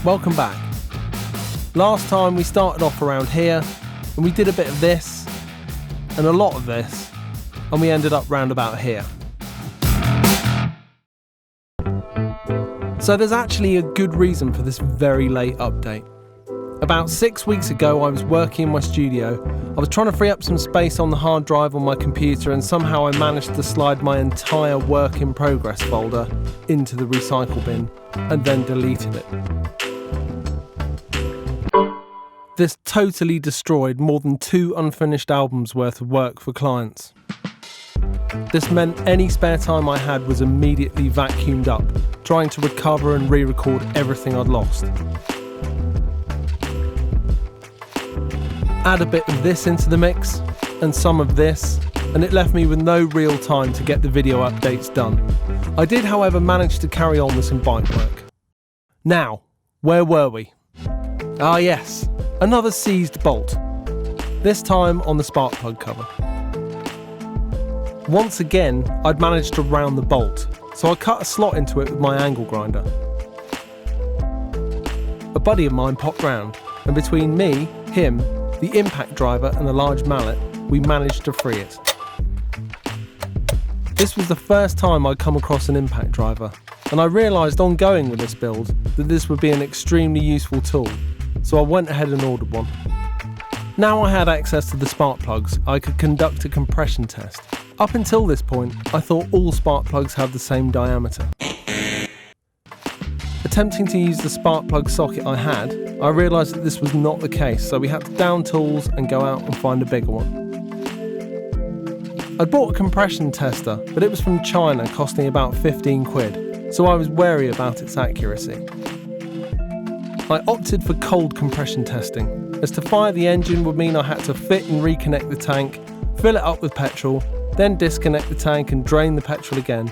welcome back. Last time we started off around here and we did a bit of this and a lot of this and we ended up round about here. So there's actually a good reason for this very late update. About 6 weeks ago I was working in my studio. I was trying to free up some space on the hard drive on my computer and somehow I managed to slide my entire work in progress folder into the recycle bin and then deleted it. This totally destroyed more than 2 unfinished albums worth of work for clients. This meant any spare time I had was immediately vacuumed up, trying to recover and re-record everything I'd lost. Add a bit of this into the mix, and some of this, and it left me with no real time to get the video updates done. I did, however, manage to carry on with some bike work. Now, where were we? Ah yes, another seized bolt. This time on the spark plug cover. Once again, I'd managed to round the bolt, so I cut a slot into it with my angle grinder. A buddy of mine popped round, and between me, him, the impact driver and a large mallet, we managed to free it. This was the first time I'd come across an impact driver, and I realised ongoing with this build that this would be an extremely useful tool, so I went ahead and ordered one. Now I had access to the spark plugs, I could conduct a compression test. Up until this point, I thought all spark plugs had the same diameter. Attempting to use the spark plug socket I had, I realised that this was not the case, so we had to down tools and go out and find a bigger one. I'd bought a compression tester, but it was from China, costing about 15 quid, so I was wary about its accuracy. I opted for cold compression testing, as to fire the engine would mean I had to fit and reconnect the tank, fill it up with petrol, then disconnect the tank and drain the petrol again.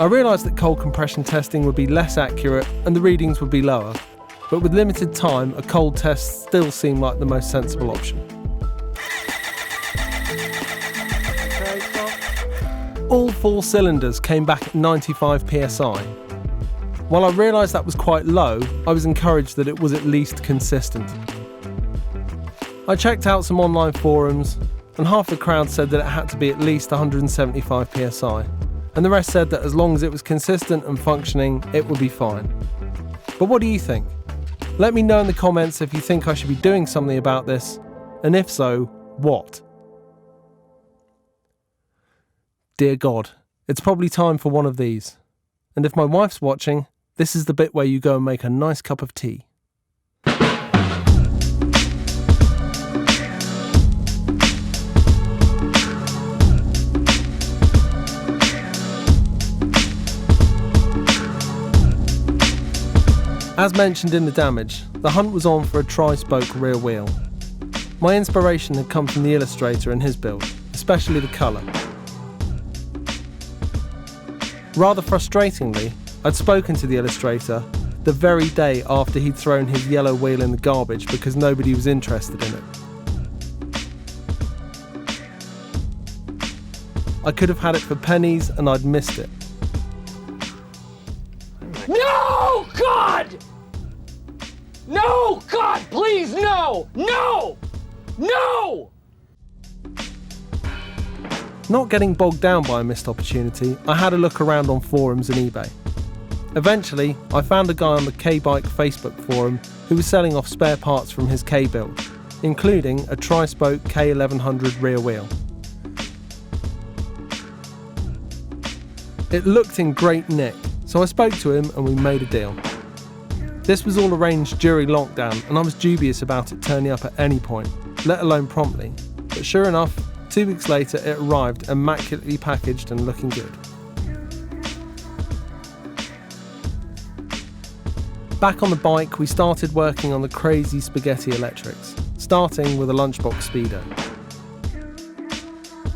I realised that cold compression testing would be less accurate and the readings would be lower, but with limited time, a cold test still seemed like the most sensible option. All 4 cylinders came back at 95 psi. While I realised that was quite low, I was encouraged that it was at least consistent. I checked out some online forums, and half the crowd said that it had to be at least 175 psi, and the rest said that as long as it was consistent and functioning, it would be fine. But what do you think? Let me know in the comments if you think I should be doing something about this, and if so, what? Dear God, it's probably time for one of these. And if my wife's watching, this is the bit where you go and make a nice cup of tea. As mentioned in the damage, the hunt was on for a Trispoke rear wheel. My inspiration had come from the illustrator and his build, especially the colour. Rather frustratingly, I'd spoken to the illustrator the very day after he'd thrown his yellow wheel in the garbage because nobody was interested in it. I could have had it for pennies and I'd missed it. No, God! No, God, please, no! No! No! Not getting bogged down by a missed opportunity, I had a look around on forums and eBay. Eventually, I found a guy on the K-Bike Facebook forum who was selling off spare parts from his K-build, including a Trispoke K100 rear wheel. It looked in great nick, so I spoke to him and we made a deal. This was all arranged during lockdown and I was dubious about it turning up at any point, let alone promptly, but sure enough, 2 weeks later it arrived immaculately packaged and looking good. Back on the bike, we started working on the crazy spaghetti electrics, starting with a lunchbox speedo.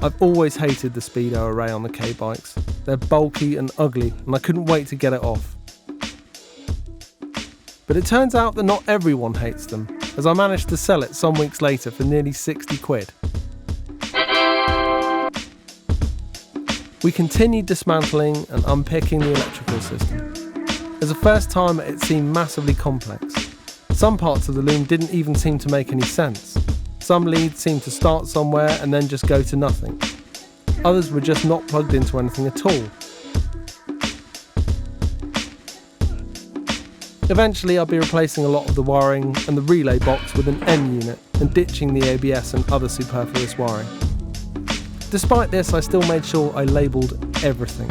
I've always hated the speedo array on the K-bikes. They're bulky and ugly and I couldn't wait to get it off. But it turns out that not everyone hates them, as I managed to sell it some weeks later for nearly 60 quid. We continued dismantling and unpicking the electrical system. As a first timer, it seemed massively complex. Some parts of the loom didn't even seem to make any sense. Some leads seemed to start somewhere and then just go to nothing. Others were just not plugged into anything at all. Eventually I'll be replacing a lot of the wiring and the relay box with an N unit and ditching the ABS and other superfluous wiring. Despite this, I still made sure I labelled everything.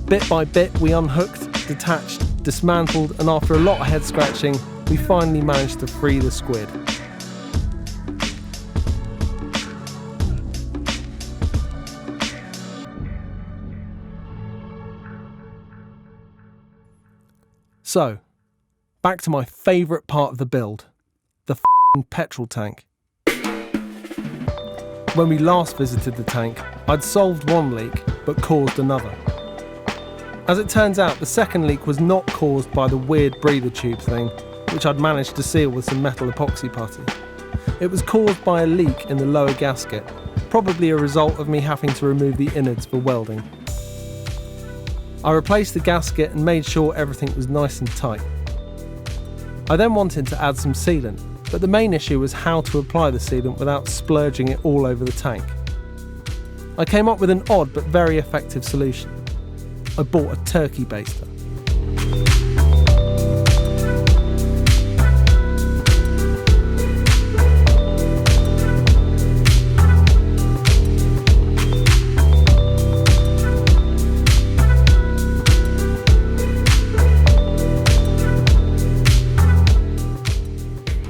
Bit by bit we unhooked, detached, dismantled, and after a lot of head scratching, we finally managed to free the squid. So, back to my favourite part of the build, the petrol tank. When we last visited the tank, I'd solved one leak, but caused another. As it turns out, the second leak was not caused by the weird breather tube thing, which I'd managed to seal with some metal epoxy putty. It was caused by a leak in the lower gasket, probably a result of me having to remove the innards for welding. I replaced the gasket and made sure everything was nice and tight. I then wanted to add some sealant, but the main issue was how to apply the sealant without splurging it all over the tank. I came up with an odd but very effective solution. I bought a turkey baster.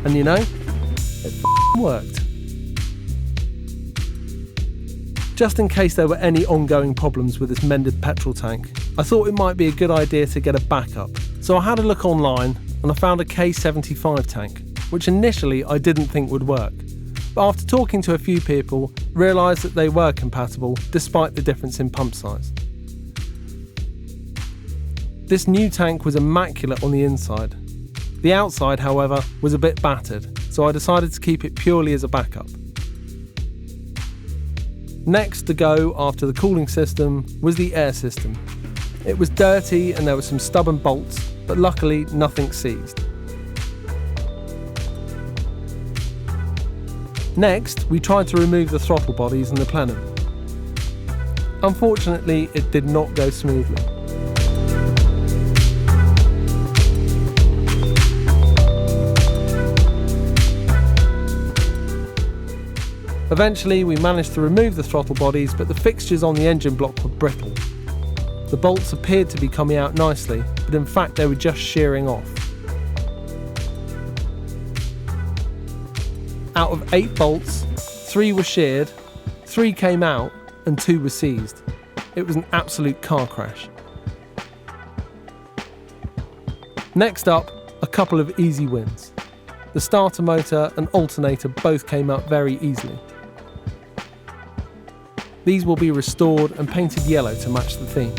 And you know, it worked. Just in case there were any ongoing problems with this mended petrol tank, I thought it might be a good idea to get a backup. So I had a look online and I found a K75 tank, which initially I didn't think would work. But after talking to a few people, realised that they were compatible despite the difference in pump size. This new tank was immaculate on the inside. The outside, however, was a bit battered, so I decided to keep it purely as a backup. Next to go after the cooling system was the air system. It was dirty and there were some stubborn bolts, but luckily nothing seized. Next, we tried to remove the throttle bodies and the plenum. Unfortunately, it did not go smoothly. Eventually we managed to remove the throttle bodies, but the fixtures on the engine block were brittle. The bolts appeared to be coming out nicely, but in fact they were just shearing off. Out of 8 bolts, 3 were sheared, 3 came out and 2 were seized. It was an absolute car crash. Next up, a couple of easy wins. The starter motor and alternator both came out very easily. These will be restored and painted yellow to match the theme.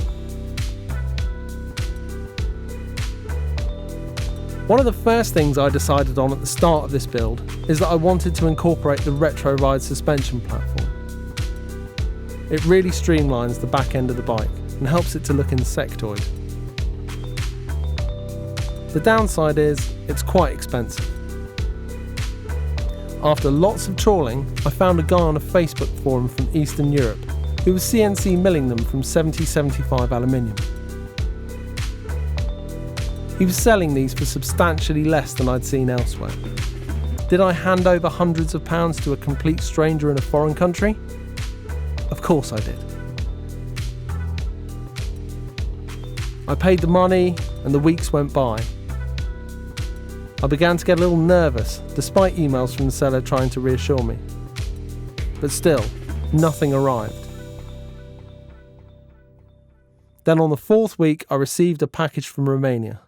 One of the first things I decided on at the start of this build is that I wanted to incorporate the retro ride suspension platform. It really streamlines the back end of the bike and helps it to look insectoid. The downside is it's quite expensive. After lots of trawling, I found a guy on a Facebook forum from Eastern Europe who was CNC milling them from 7075 aluminium. He was selling these for substantially less than I'd seen elsewhere. Did I hand over hundreds of pounds to a complete stranger in a foreign country? Of course I did. I paid the money and the weeks went by. I began to get a little nervous, despite emails from the seller trying to reassure me. But still, nothing arrived. Then on the 4th week, I received a package from Romania.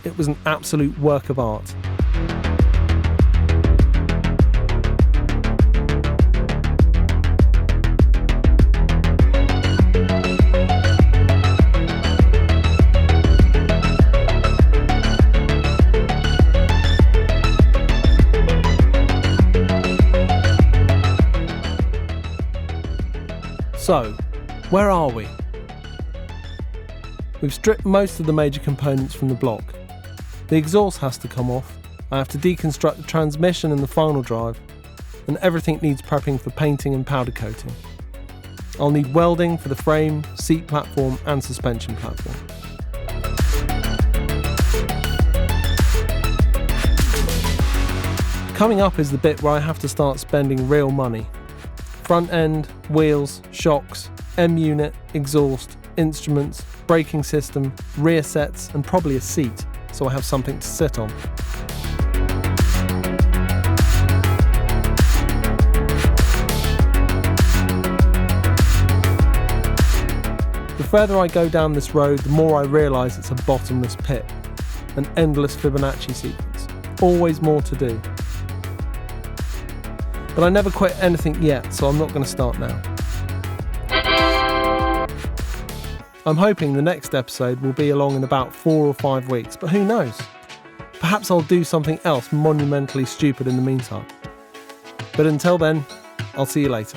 It was an absolute work of art. So, where are we? We've stripped most of the major components from the block. The exhaust has to come off, I have to deconstruct the transmission and the final drive, and everything needs prepping for painting and powder coating. I'll need welding for the frame, seat platform and suspension platform. Coming up is the bit where I have to start spending real money. Front end, wheels, shocks, M-unit, exhaust, instruments, braking system, rear sets and probably a seat, so I have something to sit on. The further I go down this road, the more I realise it's a bottomless pit, an endless Fibonacci sequence, always more to do. But I never quit anything yet, so I'm not going to start now. I'm hoping the next episode will be along in about 4 or 5 weeks, but who knows? Perhaps I'll do something else monumentally stupid in the meantime. But until then, I'll see you later.